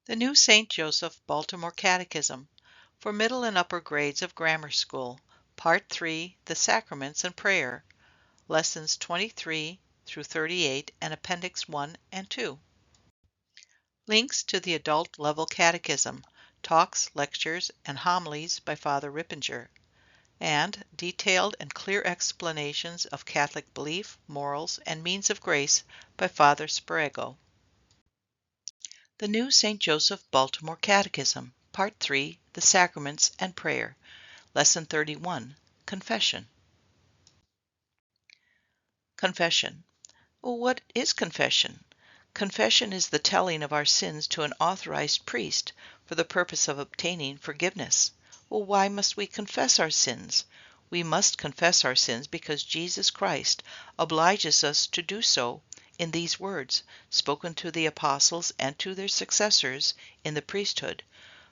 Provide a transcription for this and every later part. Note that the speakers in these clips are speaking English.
The New St. Joseph Baltimore Catechism for Middle and Upper Grades of Grammar School, Part 3, The Sacraments and Prayer, Lessons 23 through 38 and Appendix 1 and 2. Links to the Adult Level Catechism, talks, lectures, and homilies by Father Rippinger, and detailed and clear explanations of Catholic belief, morals, and means of grace by Father Sprago. The New St. Joseph Baltimore Catechism, Part 3, The Sacraments and Prayer, Lesson 31, Confession. Confession. Well, what is confession? Confession is the telling of our sins to an authorized priest for the purpose of obtaining forgiveness. Well, why must we confess our sins? We must confess our sins because Jesus Christ obliges us to do so in these words, spoken to the apostles and to their successors in the priesthood.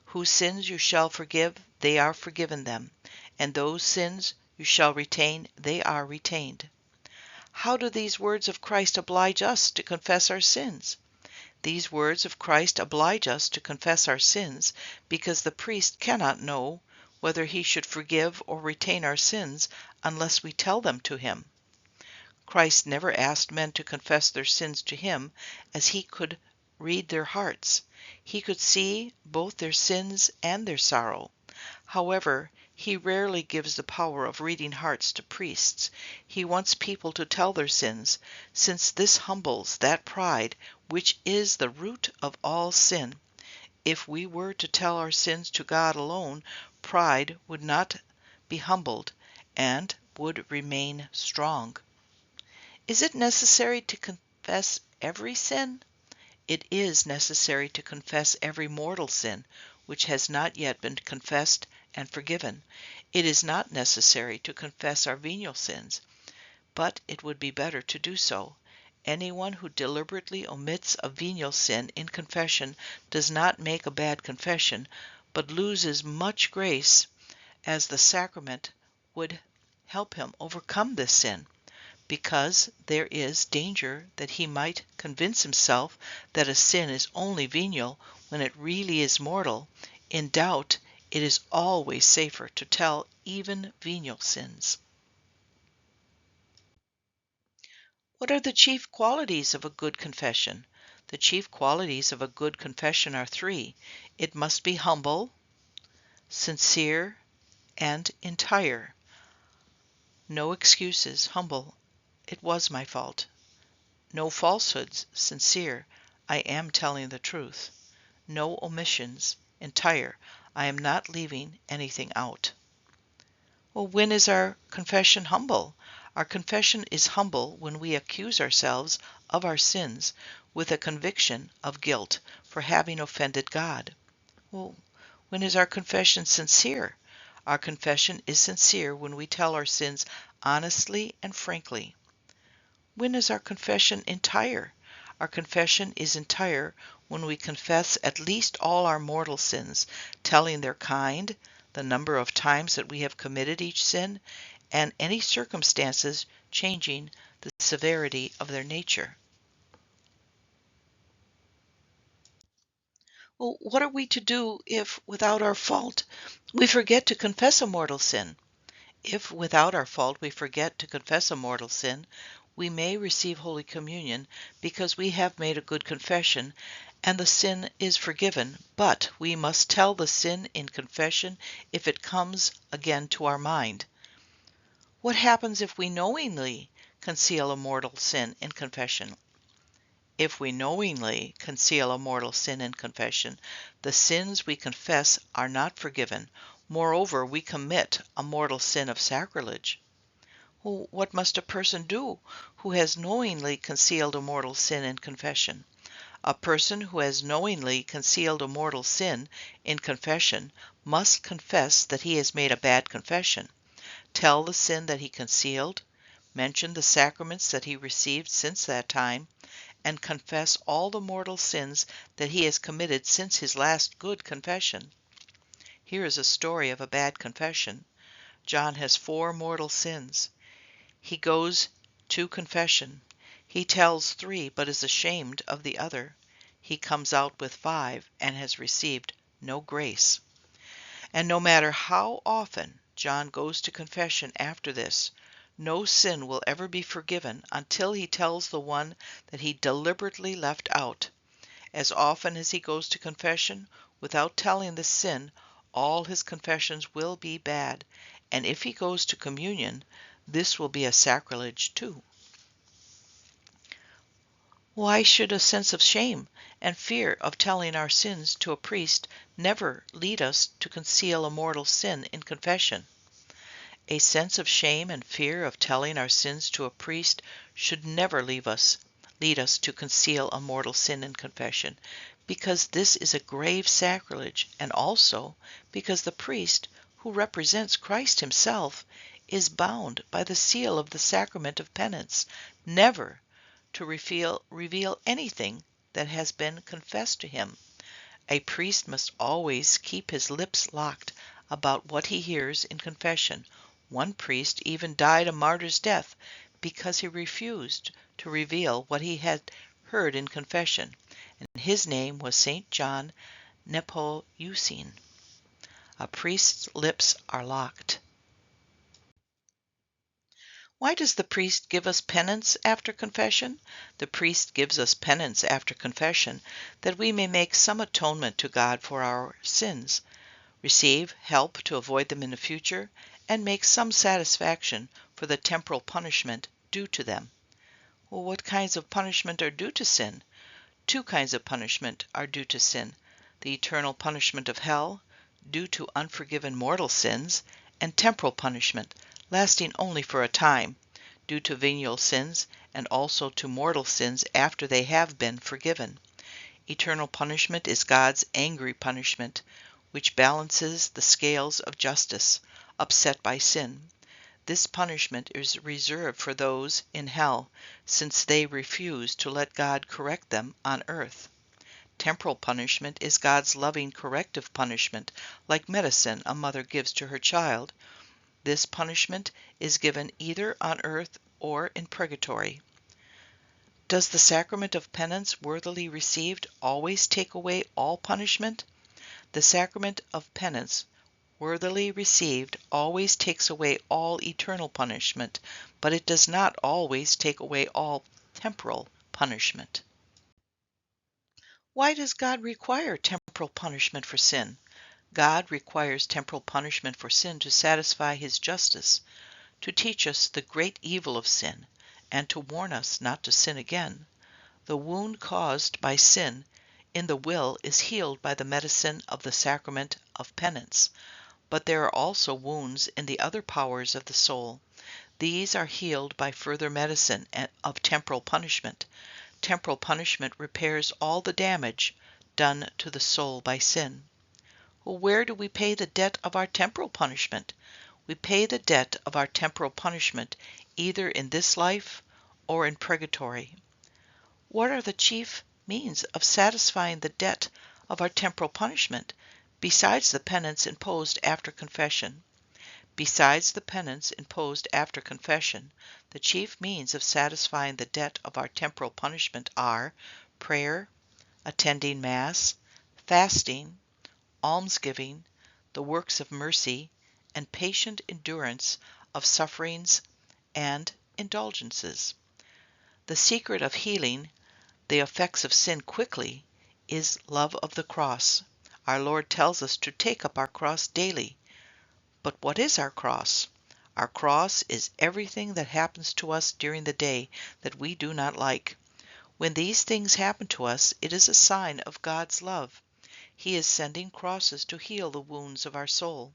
Whose sins you shall forgive, they are forgiven them, and those sins you shall retain, they are retained. How do these words of Christ oblige us to confess our sins? These words of Christ oblige us to confess our sins because the priest cannot know whether he should forgive or retain our sins unless we tell them to him. Christ never asked men to confess their sins to him, as he could read their hearts. He could see both their sins and their sorrow. However, he rarely gives the power of reading hearts to priests. He wants people to tell their sins, since this humbles that pride which is the root of all sin. If we were to tell our sins to God alone, pride would not be humbled and would remain strong. Is it necessary to confess every sin? It is necessary to confess every mortal sin which has not yet been confessed and forgiven. It is not necessary to confess our venial sins, but it would be better to do so. Anyone who deliberately omits a venial sin in confession does not make a bad confession, but loses much grace, as the sacrament would help him overcome this sin, because there is danger that he might convince himself that a sin is only venial when it really is mortal. In doubt, it is always safer to tell even venial sins. What are the chief qualities of a good confession? The chief qualities of a good confession are three. It must be humble, sincere, and entire. No excuses, humble. It was my fault. No falsehoods, sincere. I am telling the truth. No omissions, entire. I am not leaving anything out. Well, when is our confession humble? Our confession is humble when we accuse ourselves of our sins with a conviction of guilt for having offended God. Well, when is our confession sincere? Our confession is sincere when we tell our sins honestly and frankly. When is our confession entire? Our confession is entire when we confess at least all our mortal sins, telling their kind, the number of times that we have committed each sin, and any circumstances changing the severity of their nature. Well, what are we to do if, without our fault, we forget to confess a mortal sin? If, without our fault, we forget to confess a mortal sin, we may receive Holy Communion because we have made a good confession, and the sin is forgiven, but we must tell the sin in confession if it comes again to our mind. What happens if we knowingly conceal a mortal sin in confession? If we knowingly conceal a mortal sin in confession, the sins we confess are not forgiven. Moreover, we commit a mortal sin of sacrilege. What must a person do who has knowingly concealed a mortal sin in confession? A person who has knowingly concealed a mortal sin in confession must confess that he has made a bad confession, tell the sin that he concealed, mention the sacraments that he received since that time, and confess all the mortal sins that he has committed since his last good confession. Here is a story of a bad confession. John has 4 mortal sins. He goes to confession. He tells 3, but is ashamed of the other. he comes out with 5 and has received no grace. And no matter how often John goes to confession after this, no sin will ever be forgiven until he tells the one that he deliberately left out. As often as he goes to confession without telling the sin, all his confessions will be bad, and if he goes to communion, this will be a sacrilege too. Why should a sense of shame and fear of telling our sins to a priest never lead us to conceal a mortal sin in confession? A sense of shame and fear of telling our sins to a priest should never lead us to conceal a mortal sin in confession, because this is a grave sacrilege, and also because the priest, who represents Christ himself, is bound by the seal of the sacrament of penance never to reveal anything that has been confessed to him. A priest must always keep his lips locked about what he hears in confession. One priest even died a martyr's death because he refused to reveal what he had heard in confession, and his name was St. John Nepomucene. A priest's lips are locked. Why does the priest give us penance after confession? The priest gives us penance after confession that we may make some atonement to God for our sins, receive help to avoid them in the future, and make some satisfaction for the temporal punishment due to them. Well, what kinds of punishment are due to sin? 2 kinds of punishment are due to sin: the eternal punishment of hell, due to unforgiven mortal sins, and temporal punishment, lasting only for a time, due to venial sins, and also to mortal sins after they have been forgiven. Eternal punishment is God's angry punishment, which balances the scales of justice, upset by sin. This punishment is reserved for those in hell, since they refuse to let God correct them on earth. Temporal punishment is God's loving corrective punishment, like medicine a mother gives to her child. This punishment is given either on earth or in purgatory. Does the sacrament of penance worthily received always take away all punishment? The sacrament of penance worthily received always takes away all eternal punishment, but it does not always take away all temporal punishment. Why does God require temporal punishment for sin? God requires temporal punishment for sin to satisfy his justice, to teach us the great evil of sin, and to warn us not to sin again. The wound caused by sin in the will is healed by the medicine of the sacrament of penance, but there are also wounds in the other powers of the soul. These are healed by further medicine of temporal punishment. Temporal punishment repairs all the damage done to the soul by sin. Well, where do we pay the debt of our temporal punishment? We pay the debt of our temporal punishment either in this life or in purgatory. What are the chief means of satisfying the debt of our temporal punishment, besides the penance imposed after confession? Besides the penance imposed after confession, the chief means of satisfying the debt of our temporal punishment are prayer, attending Mass, fasting, almsgiving, the works of mercy, and patient endurance of sufferings and indulgences. The secret of healing the effects of sin quickly is love of the cross. Our Lord tells us to take up our cross daily. But what is our cross? Our cross is everything that happens to us during the day that we do not like. When these things happen to us, it is a sign of God's love. He is sending crosses to heal the wounds of our soul.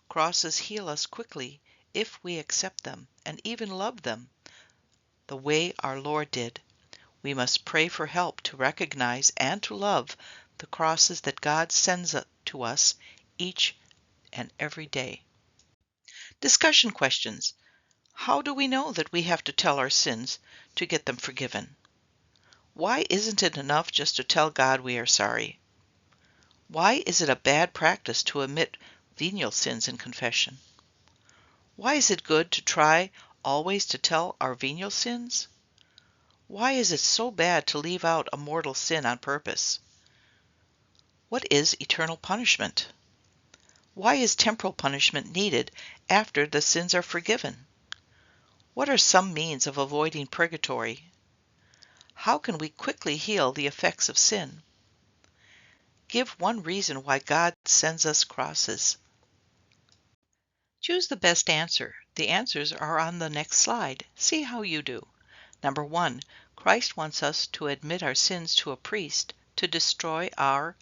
Crosses heal us quickly if we accept them and even love them, the way our Lord did. We must pray for help to recognize and to love the crosses that God sends to us each and every day. Discussion questions. How do we know that we have to tell our sins to get them forgiven? Why isn't it enough just to tell God we are sorry? Why is it a bad practice to omit venial sins in confession? Why is it good to try always to tell our venial sins? Why is it so bad to leave out a mortal sin on purpose? What is eternal punishment? Why is temporal punishment needed after the sins are forgiven? What are some means of avoiding purgatory? How can we quickly heal the effects of sin? Give one reason why God sends us crosses. Choose the best answer. The answers are on the next slide. See how you do. Number 1. Christ wants us to admit our sins to a priest to destroy our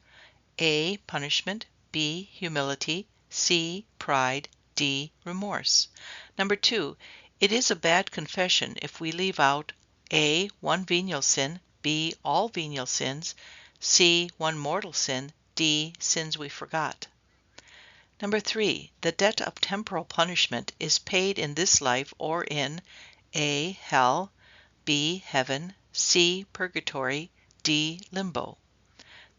A. Punishment, B. Humility, C. Pride, D. Remorse. Number 2. It is a bad confession if we leave out A. One venial sin, B. All venial sins, C. One mortal sin, D. Sins we forgot. Number 3. The debt of temporal punishment is paid in this life or in A. Hell, B. Heaven, C. Purgatory, D. Limbo.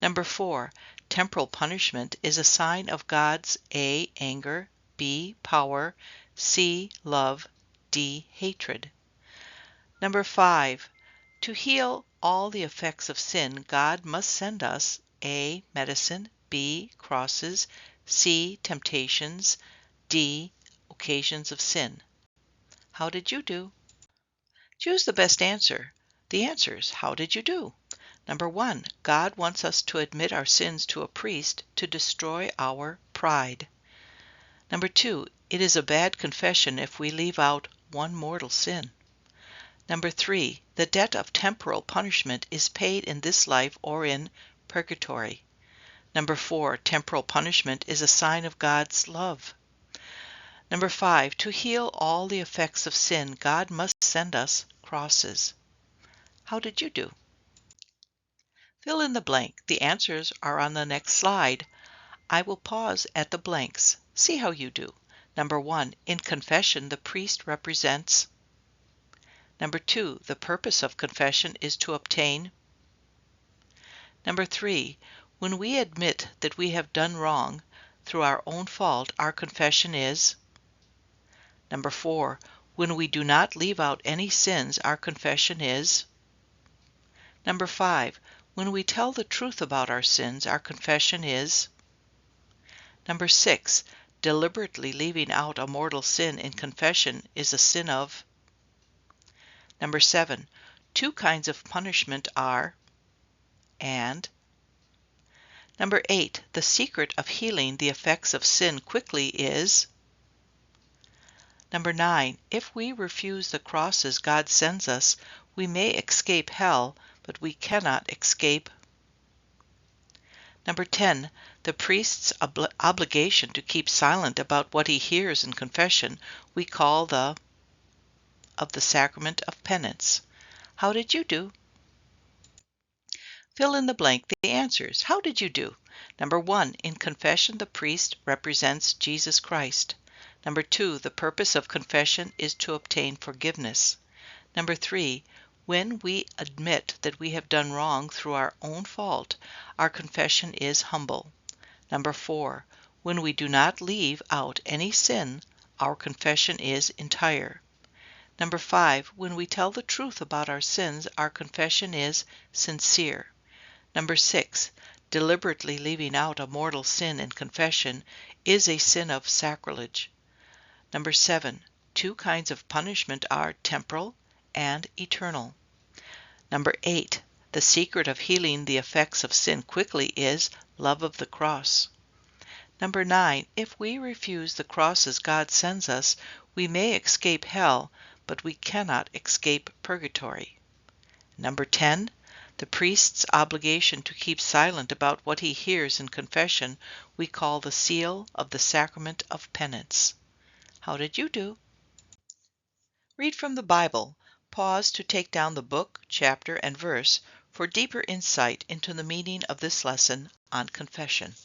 Number 4. Temporal punishment is a sign of God's A. Anger, B. Power, C. Love, D. Hatred. Number 5. To heal all the effects of sin, God must send us A. Medicine, B. Crosses, C. Temptations, D. Occasions of sin. How did you do? Choose the best answer. The answers, how did you do? Number 1. God wants us to admit our sins to a priest to destroy our pride. Number 2. It is a bad confession if we leave out one mortal sin. Number 3. The debt of temporal punishment is paid in this life or in purgatory. Number 4. Temporal punishment is a sign of God's love. Number 5. To heal all the effects of sin, God must send us crosses. How did you do? Fill in the blank. The answers are on the next slide. I will pause at the blanks. See how you do. Number 1. In confession, the priest represents. Number 2. The purpose of confession is to obtain. Number 3. When we admit that we have done wrong through our own fault, our confession is. Number 4. When we do not leave out any sins, our confession is. Number 5. When we tell the truth about our sins, our confession is. Number 6. Deliberately leaving out a mortal sin in confession is a sin of. Number 7. Two kinds of punishment are. And. Number 8. The secret of healing the effects of sin quickly is. Number 9. If we refuse the crosses God sends us, we may escape hell, but we cannot escape. Number 10. The priest's obligation to keep silent about what he hears in confession we call the sacrament of penance. How did you do? Fill in the blank. The answers. How did you do? Number 1. In confession, the priest represents Jesus Christ. Number 2. The purpose of confession is to obtain forgiveness. Number 3. When we admit that we have done wrong through our own fault, our confession is humble. Number 4. When we do not leave out any sin, our confession is entire. Number 5. When we tell the truth about our sins, our confession is sincere. Number 6. Deliberately leaving out a mortal sin in confession is a sin of sacrilege. Number 7. Two kinds of punishment are temporal and eternal. Number 8. The secret of healing the effects of sin quickly is love of the cross. Number 9. If we refuse the crosses God sends us, we may escape hell, but we cannot escape purgatory. Number 10. The priest's obligation to keep silent about what he hears in confession we call the seal of the sacrament of penance. How did you do? Read from the Bible. Pause to take down the book, chapter, and verse for deeper insight into the meaning of this lesson on confession.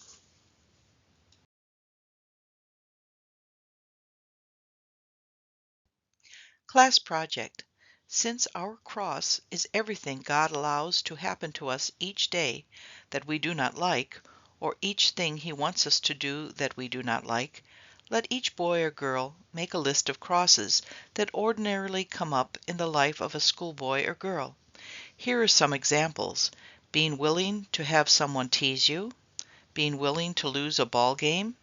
Class project. Since our cross is everything God allows to happen to us each day that we do not like, or each thing He wants us to do that we do not like, let each boy or girl make a list of crosses that ordinarily come up in the life of a schoolboy or girl. Here are some examples: being willing to have someone tease you, being willing to lose a ball game,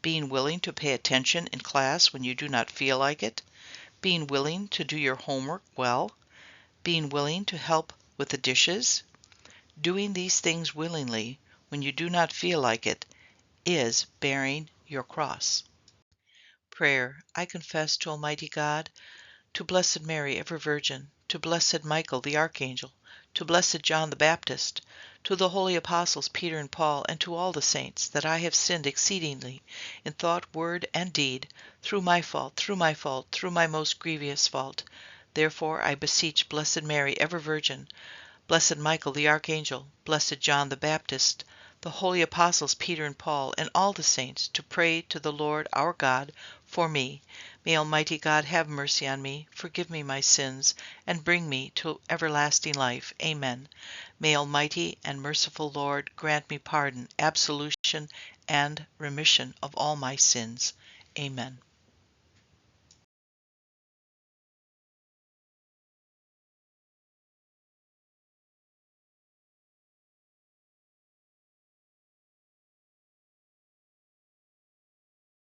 being willing to pay attention in class when you do not feel like it, being willing to do your homework well, being willing to help with the dishes. Doing these things willingly when you do not feel like it is bearing your cross. Prayer. I confess to Almighty God, to Blessed Mary, ever Virgin, to Blessed Michael the Archangel, to Blessed John the Baptist, to the holy apostles Peter and Paul, and to all the saints, that I have sinned exceedingly in thought, word, and deed, through my fault, through my most grievous fault. Therefore I beseech Blessed Mary, ever Virgin, Blessed Michael the Archangel, Blessed John the Baptist, the holy apostles Peter and Paul, and all the saints, to pray to the Lord our God for me. May Almighty God have mercy on me, forgive me my sins, and bring me to everlasting life. Amen. May Almighty and merciful Lord grant me pardon, absolution, and remission of all my sins. Amen.